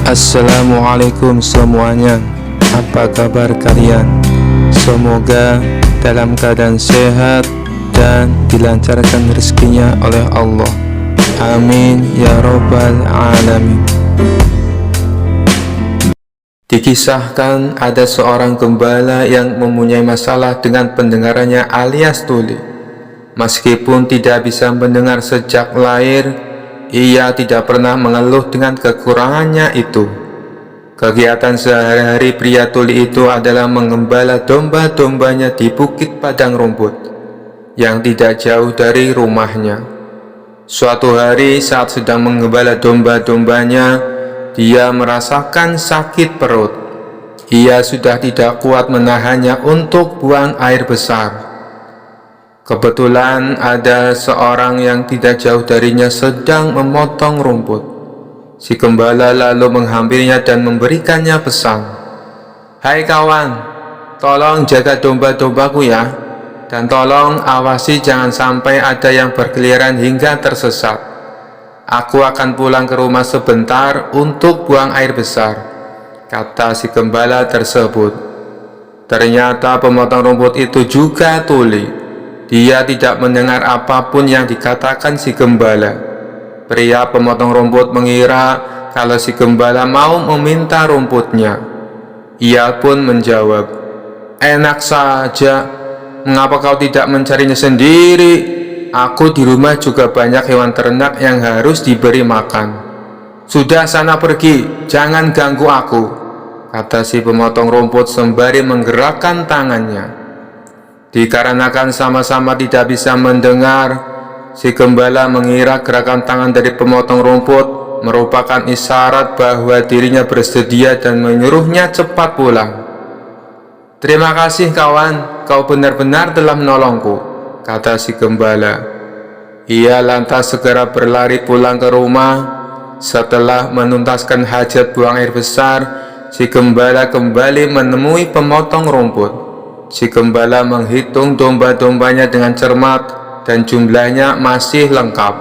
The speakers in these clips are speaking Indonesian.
Assalamualaikum semuanya. Apa kabar kalian? Semoga dalam keadaan sehat dan dilancarkan rezekinya oleh Allah. Amin ya robbal alamin. Dikisahkan ada seorang gembala yang mempunyai masalah dengan pendengarannya alias tuli. Meskipun tidak bisa mendengar sejak lahir, ia tidak pernah mengeluh dengan kekurangannya itu. Kegiatan sehari-hari pria tuli itu adalah mengembala domba-dombanya di bukit padang rumput yang tidak jauh dari rumahnya. Suatu hari saat sedang mengembala domba-dombanya, dia merasakan sakit perut. Ia sudah tidak kuat menahannya untuk buang air besar. Kebetulan ada seorang yang tidak jauh darinya sedang memotong rumput. Si gembala lalu menghampirinya dan memberikannya pesan. "Hai kawan, tolong jaga domba-dombaku ya, dan tolong awasi jangan sampai ada yang berkeliaran hingga tersesat. Aku akan pulang ke rumah sebentar untuk buang air besar," kata si gembala tersebut. Ternyata pemotong rumput itu juga tuli. Dia tidak mendengar apapun yang dikatakan si gembala. Pria pemotong rumput mengira kalau si gembala mau meminta rumputnya. Ia pun menjawab, "Enak saja, mengapa kau tidak mencarinya sendiri? Aku di rumah juga banyak hewan ternak yang harus diberi makan. Sudah sana pergi, jangan ganggu aku," kata si pemotong rumput sembari menggerakkan tangannya. Dikarenakan sama-sama tidak bisa mendengar, si gembala mengira gerakan tangan dari pemotong rumput merupakan isyarat bahwa dirinya bersedia dan menyuruhnya cepat pulang. "Terima kasih kawan, kau benar-benar telah menolongku," kata si gembala. Ia lantas segera berlari pulang ke rumah. Setelah menuntaskan hajat buang air besar, si gembala kembali menemui pemotong rumput. Si gembala menghitung domba-dombanya dengan cermat dan jumlahnya masih lengkap.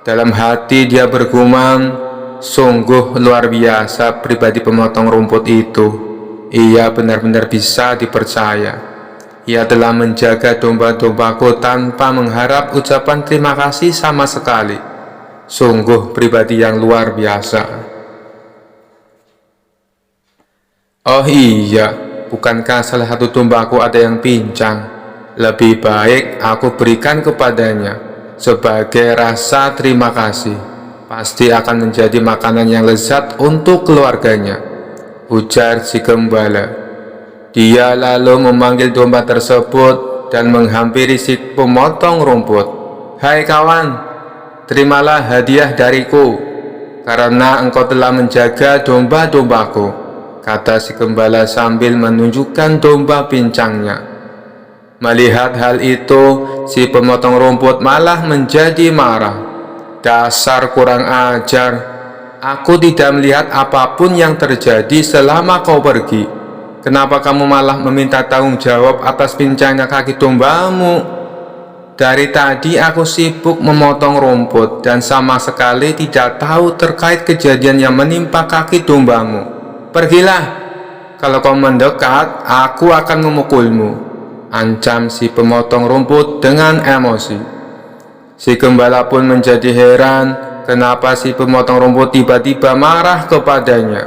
Dalam hati dia bergumam, sungguh luar biasa pribadi pemotong rumput itu. Ia benar-benar bisa dipercaya. Ia telah menjaga domba-dombaku tanpa mengharap ucapan terima kasih sama sekali. Sungguh pribadi yang luar biasa. Oh iya, bukankah salah satu dombaku ada yang pincang? Lebih baik aku berikan kepadanya sebagai rasa terima kasih. Pasti akan menjadi makanan yang lezat untuk keluarganya, ujar si gembala. Dia lalu memanggil domba tersebut dan menghampiri si pemotong rumput. "Hai kawan, terimalah hadiah dariku karena engkau telah menjaga domba-dombaku," kata si gembala sambil menunjukkan domba pincangnya. Melihat hal itu, si pemotong rumput malah menjadi marah. "Dasar kurang ajar, aku tidak melihat apapun yang terjadi selama kau pergi. Kenapa kamu malah meminta tanggung jawab atas pincangnya kaki dombamu? Dari tadi aku sibuk memotong rumput dan sama sekali tidak tahu terkait kejadian yang menimpa kaki dombamu. Pergilah, kalau kau mendekat aku akan memukulmu," ancam si pemotong rumput dengan emosi. Si gembala pun menjadi heran kenapa si pemotong rumput tiba-tiba marah kepadanya.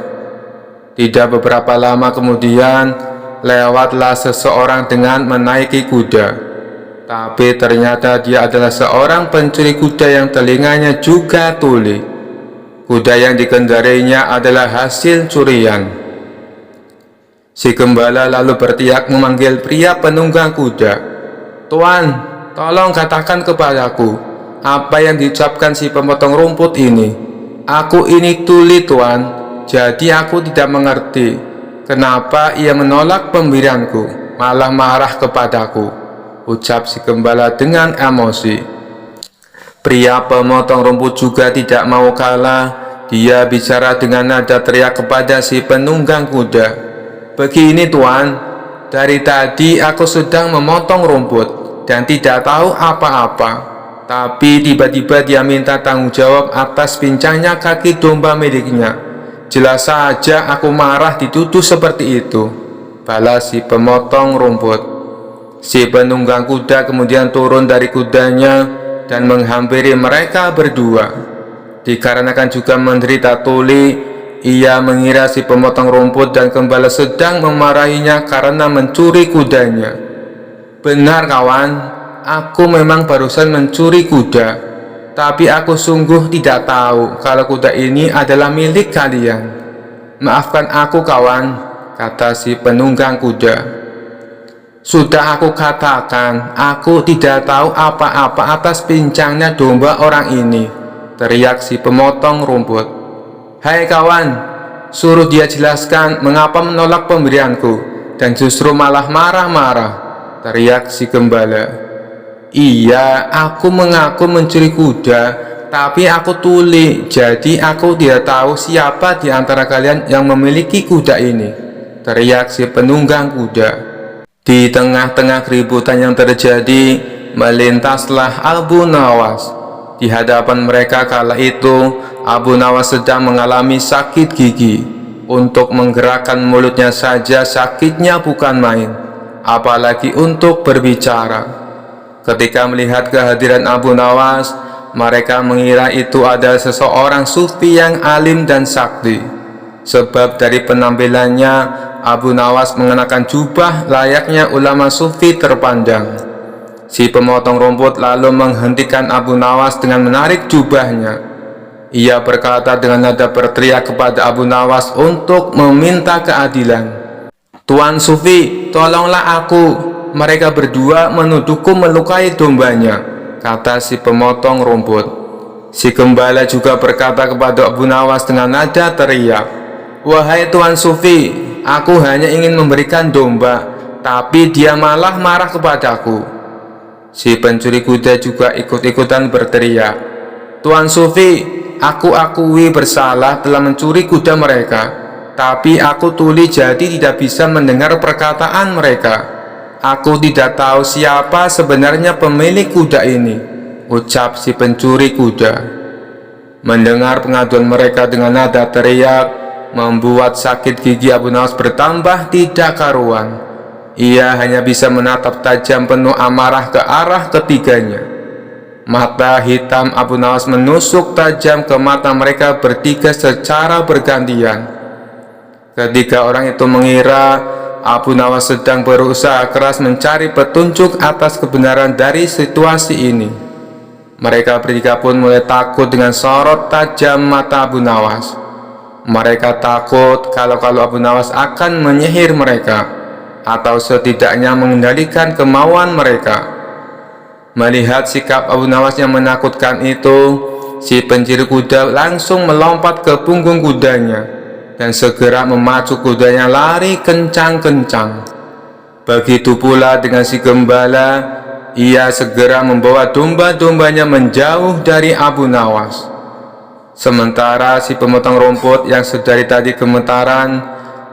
Tidak beberapa lama kemudian, lewatlah seseorang dengan menaiki kuda. Tapi ternyata dia adalah seorang pencuri kuda yang telinganya juga tuli. Kuda yang dikendarainya adalah hasil curian. Si gembala lalu berteriak memanggil pria penunggang kuda. "Tuan, tolong katakan kepadaku, apa yang diucapkan si pemotong rumput ini? Aku ini tuli tuan. Jadi aku tidak mengerti kenapa ia menolak pemberianku, malah marah kepadaku," ucap si gembala dengan emosi. Pria pemotong rumput juga tidak mau kalah. Dia bicara dengan nada teriak kepada si penunggang kuda. "Begini tuan, dari tadi aku sedang memotong rumput dan tidak tahu apa-apa. Tapi tiba-tiba dia minta tanggung jawab atas pincangnya kaki domba miliknya. Jelas saja aku marah dituduh seperti itu, balas si pemotong rumput. Si penunggang kuda kemudian turun dari kudanya dan menghampiri mereka berdua. Dikarenakan juga menderita tuli, ia mengira si pemotong rumput dan gembala sedang memarahinya karena mencuri kudanya. Benar kawan, aku memang barusan mencuri kuda, tapi aku sungguh tidak tahu kalau kuda ini adalah milik kalian. Maafkan aku kawan, kata si penunggang kuda. Sudah aku katakan, aku tidak tahu apa-apa atas pincangnya domba orang ini, teriak si pemotong rumput. Hai kawan, suruh dia jelaskan mengapa menolak pemberianku dan justru malah marah-marah, teriak si gembala. Iya, aku mengaku mencuri kuda, tapi aku tuli, jadi aku tidak tahu siapa di antara kalian yang memiliki kuda ini, teriak si penunggang kuda. Di tengah-tengah keributan yang terjadi, melintaslah Abu Nawas. Di hadapan mereka kala itu, Abu Nawas sedang mengalami sakit gigi. Untuk menggerakkan mulutnya saja sakitnya bukan main, apalagi untuk berbicara. Ketika melihat kehadiran Abu Nawas, mereka mengira itu adalah seseorang sufi yang alim dan sakti. Sebab dari penampilannya, Abu Nawas mengenakan jubah layaknya ulama sufi terpandang. Si pemotong rumput lalu menghentikan Abu Nawas dengan menarik jubahnya. Ia berkata dengan nada berteriak kepada Abu Nawas untuk meminta keadilan. Tuan Sufi, tolonglah aku. Mereka berdua menuduhku melukai dombanya, kata si pemotong rumput. Si gembala juga berkata kepada Abu Nawas dengan nada teriak, wahai Tuan Sufi, aku hanya ingin memberikan domba, tapi dia malah marah kepadaku. Si pencuri kuda juga ikut-ikutan berteriak, Tuan Sufi, aku akui bersalah telah mencuri kuda mereka, tapi aku tuli jadi tidak bisa mendengar perkataan mereka. Aku tidak tahu siapa sebenarnya pemilik kuda ini, ucap si pencuri kuda. Mendengar pengaduan mereka dengan nada teriak, membuat sakit gigi Abu Nawas bertambah tidak karuan. Ia hanya bisa menatap tajam penuh amarah ke arah ketiganya. Mata hitam Abu Nawas menusuk tajam ke mata mereka bertiga secara bergantian. Ketiga orang itu mengira Abu Nawas sedang berusaha keras mencari petunjuk atas kebenaran dari situasi ini. Mereka bertiga pun mulai takut dengan sorot tajam mata Abu Nawas. Mereka takut kalau Abu Nawas akan menyihir mereka, atau setidaknya mengendalikan kemauan mereka. Melihat sikap Abu Nawas yang menakutkan itu, si pencuri kuda langsung melompat ke punggung kudanya dan segera memacu kudanya lari kencang-kencang. Begitu pula dengan si gembala, ia segera membawa domba-dombanya menjauh dari Abu Nawas. Sementara si pemotong rumput yang sedari tadi gemetaran,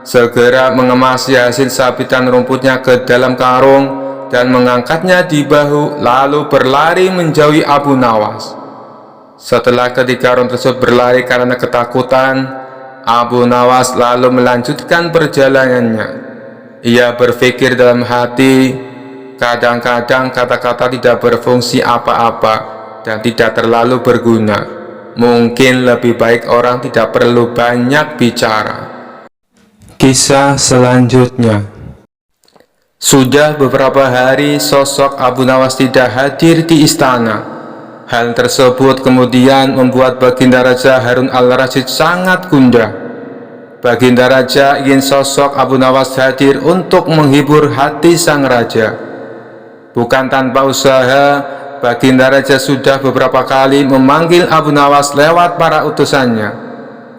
segera mengemasi hasil sabitan rumputnya ke dalam karung dan mengangkatnya di bahu, lalu berlari menjauhi Abu Nawas. Setelah ketiga orang tersebut berlari karena ketakutan, Abu Nawas lalu melanjutkan perjalanannya. Ia berpikir dalam hati, kadang-kadang kata-kata tidak berfungsi apa-apa dan tidak terlalu berguna. Mungkin lebih baik orang tidak perlu banyak bicara. Kisah selanjutnya. Sudah beberapa hari sosok Abu Nawas tidak hadir di istana. Hal tersebut kemudian membuat Baginda Raja Harun al-Rasyid sangat gundah. Baginda Raja ingin sosok Abu Nawas hadir untuk menghibur hati sang raja. Bukan tanpa usaha, Baginda Raja sudah beberapa kali memanggil Abu Nawas lewat para utusannya.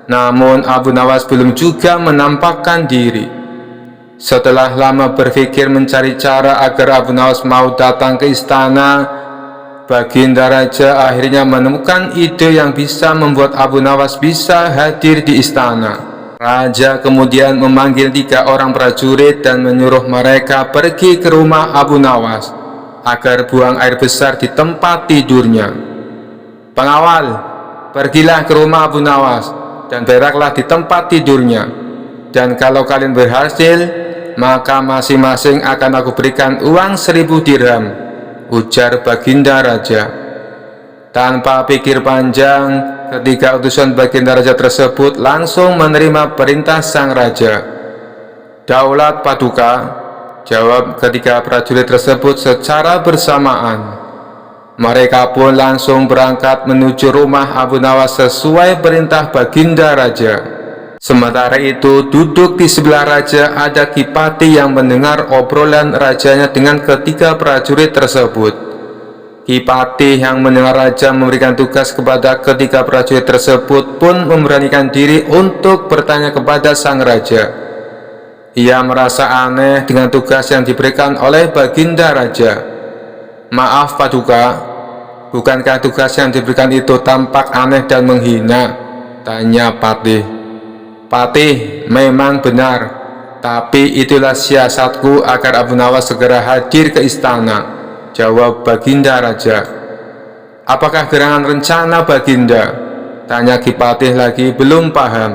Namun Abu Nawas belum juga menampakkan diri. Setelah lama berpikir mencari cara agar Abu Nawas mau datang ke istana, Baginda Raja akhirnya menemukan ide yang bisa membuat Abu Nawas bisa hadir di istana. Raja kemudian memanggil 3 orang prajurit dan menyuruh mereka pergi ke rumah Abu Nawas agar buang air besar di tempat tidurnya. Pengawal, pergilah ke rumah Abu Nawas, dan beraklah di tempat tidurnya. Dan kalau kalian berhasil, maka masing-masing akan aku berikan uang 1000 dirham, ujar baginda raja. Tanpa pikir panjang, ketika utusan baginda raja tersebut langsung menerima perintah sang raja. Daulat Paduka, jawab ketiga prajurit tersebut secara bersamaan. Mereka pun langsung berangkat menuju rumah Abu Nawas sesuai perintah baginda raja. Sementara itu, duduk di sebelah raja ada Kipati yang mendengar obrolan rajanya dengan ketiga prajurit tersebut. Kipati yang mendengar raja memberikan tugas kepada ketiga prajurit tersebut pun memberanikan diri untuk bertanya kepada sang raja. Ia merasa aneh dengan tugas yang diberikan oleh baginda raja. Maaf Paduka, bukankah tugas yang diberikan itu tampak aneh dan menghina? Tanya Patih. Patih, memang benar, tapi itulah siasatku agar Abu Nawas segera hadir ke istana, jawab baginda raja. Apakah gerangan rencana baginda? Tanya Kipatih lagi belum paham.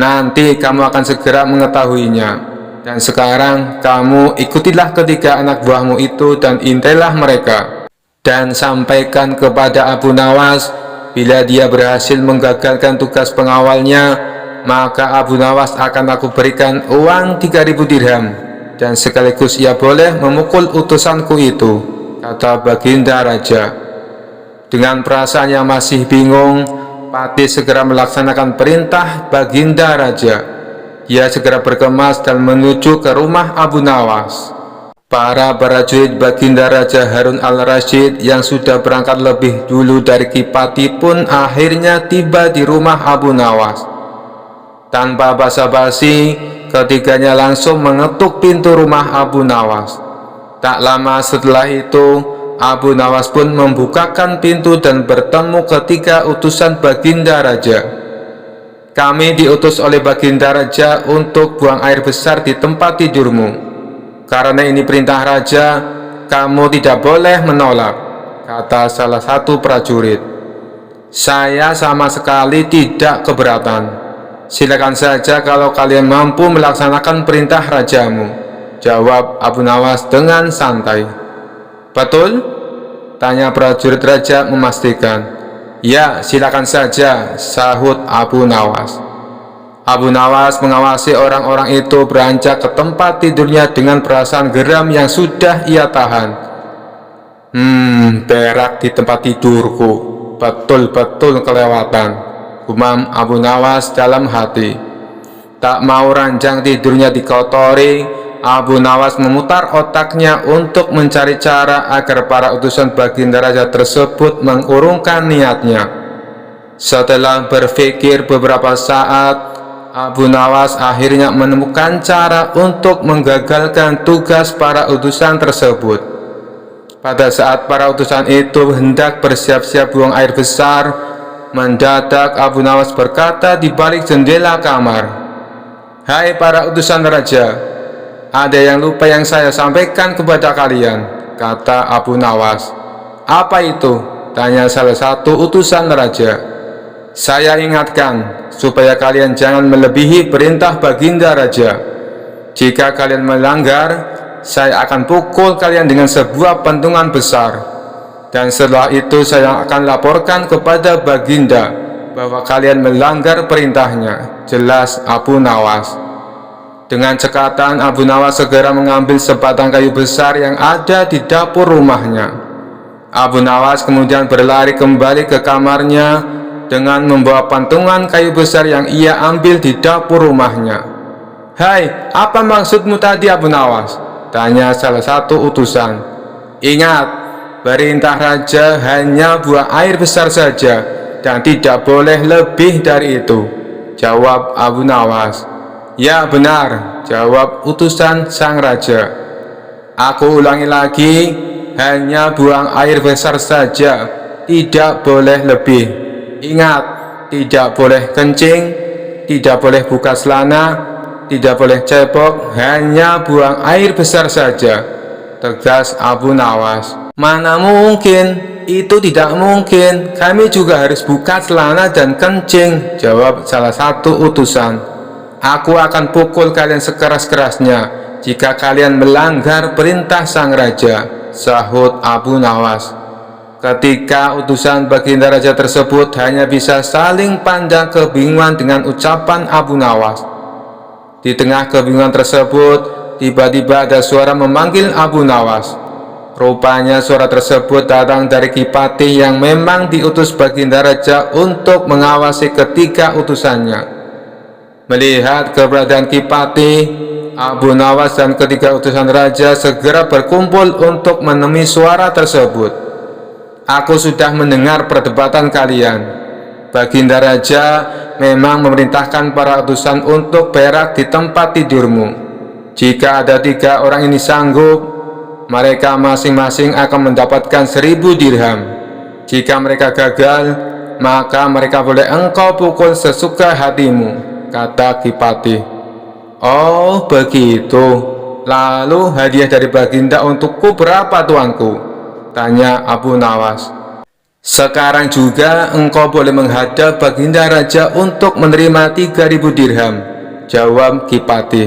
Nanti kamu akan segera mengetahuinya. Dan sekarang kamu ikutilah ketiga anak buahmu itu dan intailah mereka. Dan sampaikan kepada Abu Nawas, bila dia berhasil menggagalkan tugas pengawalnya, maka Abu Nawas akan aku berikan uang 3000 dirham, dan sekaligus ia boleh memukul utusanku itu, kata baginda raja. Dengan perasaan yang masih bingung, Patih segera melaksanakan perintah baginda raja. Ia segera berkemas dan menuju ke rumah Abu Nawas. Para prajurit baginda raja Harun al-Rasyid yang sudah berangkat lebih dulu dari Kipati pun akhirnya tiba di rumah Abu Nawas. Tanpa basa-basi, ketiganya langsung mengetuk pintu rumah Abu Nawas. Tak lama setelah itu, Abu Nawas pun membukakan pintu dan bertemu ketiga utusan baginda raja. Kami diutus oleh baginda raja untuk buang air besar di tempat tidurmu. Karena ini perintah raja, kamu tidak boleh menolak, kata salah satu prajurit. Saya sama sekali tidak keberatan. Silakan saja kalau kalian mampu melaksanakan perintah rajamu, jawab Abu Nawas dengan santai. Betul? Tanya prajurit raja memastikan. Ya, silakan saja, sahut Abu Nawas. Abu Nawas mengawasi orang-orang itu beranjak ke tempat tidurnya dengan perasaan geram yang sudah ia tahan. Berak di tempat tidurku, betul-betul kelewatan, gumam Abu Nawas dalam hati. Tak mau ranjang tidurnya dikotori, Abu Nawas memutar otaknya untuk mencari cara agar para utusan baginda raja tersebut mengurungkan niatnya. Setelah berpikir beberapa saat, Abu Nawas akhirnya menemukan cara untuk menggagalkan tugas para utusan tersebut. Pada saat para utusan itu hendak bersiap-siap buang air besar, mendadak Abu Nawas berkata di balik jendela kamar, "Hai para utusan raja, ada yang lupa yang saya sampaikan kepada kalian," kata Abu Nawas. "Apa itu?" tanya salah satu utusan raja. "Saya ingatkan supaya kalian jangan melebihi perintah baginda raja. Jika kalian melanggar, saya akan pukul kalian dengan sebuah pentungan besar. Dan setelah itu saya akan laporkan kepada baginda bahwa kalian melanggar perintahnya," jelas Abu Nawas. Dengan cekatan, Abu Nawas segera mengambil sebatang kayu besar yang ada di dapur rumahnya. Abu Nawas kemudian berlari kembali ke kamarnya dengan membawa pantungan kayu besar yang ia ambil di dapur rumahnya. "Hai, apa maksudmu tadi Abu Nawas?" tanya salah satu utusan. "Ingat, perintah raja hanya buang air besar saja dan tidak boleh lebih dari itu," jawab Abu Nawas. "Ya benar," jawab utusan sang raja. "Aku ulangi lagi, hanya buang air besar saja, tidak boleh lebih. Ingat, tidak boleh kencing, tidak boleh buka celana, tidak boleh cebok, hanya buang air besar saja," tegas Abu Nawas. Mana mungkin, itu tidak mungkin. Kami juga harus buka celana dan kencing, jawab salah satu utusan. Aku akan pukul kalian sekeras-kerasnya jika kalian melanggar perintah sang raja, sahut Abu Nawas. Ketika utusan baginda raja tersebut hanya bisa saling pandang kebingungan dengan ucapan Abu Nawas. Di tengah kebingungan tersebut, tiba-tiba ada suara memanggil Abu Nawas. Rupanya suara tersebut datang dari Kipatih yang memang diutus baginda raja untuk mengawasi ketiga utusannya. Melihat keberadaan Kipatih, Abu Nawas dan ketiga utusan raja segera berkumpul untuk menemui suara tersebut. Aku sudah mendengar perdebatan kalian. Baginda raja memang memerintahkan para utusan untuk berak di tempat tidurmu. Jika ada 3 orang ini sanggup, mereka masing-masing akan mendapatkan 1000 dirham. Jika mereka gagal, maka mereka boleh engkau pukul sesuka hatimu, kata Kipatih. Oh begitu. Lalu hadiah dari baginda untukku berapa tuanku? Tanya Abu Nawas. Sekarang juga engkau boleh menghadap baginda raja untuk menerima 3000 dirham, jawab Kipatih.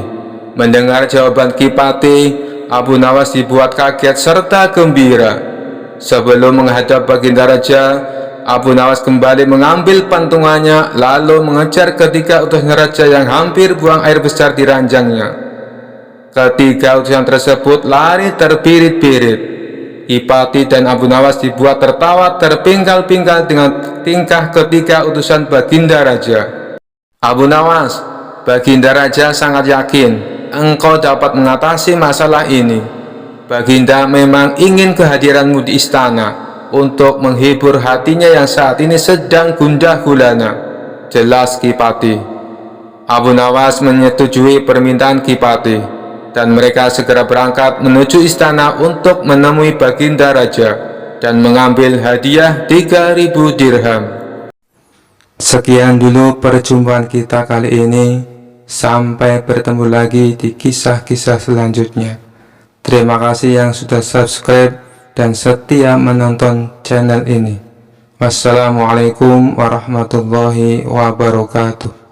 Mendengar jawaban Kipatih, Abu Nawas dibuat kaget serta gembira. Sebelum menghadap baginda raja, Abu Nawas kembali mengambil pantungannya lalu mengejar ketiga utusan raja yang hampir buang air besar di ranjangnya. Ketiga utusan tersebut lari terbirit-birit. Kipatih dan Abu Nawas dibuat tertawa terpinggal-pinggal dengan tingkah ketiga utusan baginda raja. Abu Nawas, baginda raja sangat yakin engkau dapat mengatasi masalah ini. Baginda memang ingin kehadiranmu di istana untuk menghibur hatinya yang saat ini sedang gundah gulana, jelas Kipatih. Abu Nawas menyetujui permintaan Kipatih, dan mereka segera berangkat menuju istana untuk menemui baginda raja dan mengambil hadiah 3000 dirham. Sekian dulu perjumpaan kita kali ini. Sampai bertemu lagi di kisah-kisah selanjutnya. Terima kasih yang sudah subscribe dan setia menonton channel ini. Wassalamualaikum warahmatullahi wabarakatuh.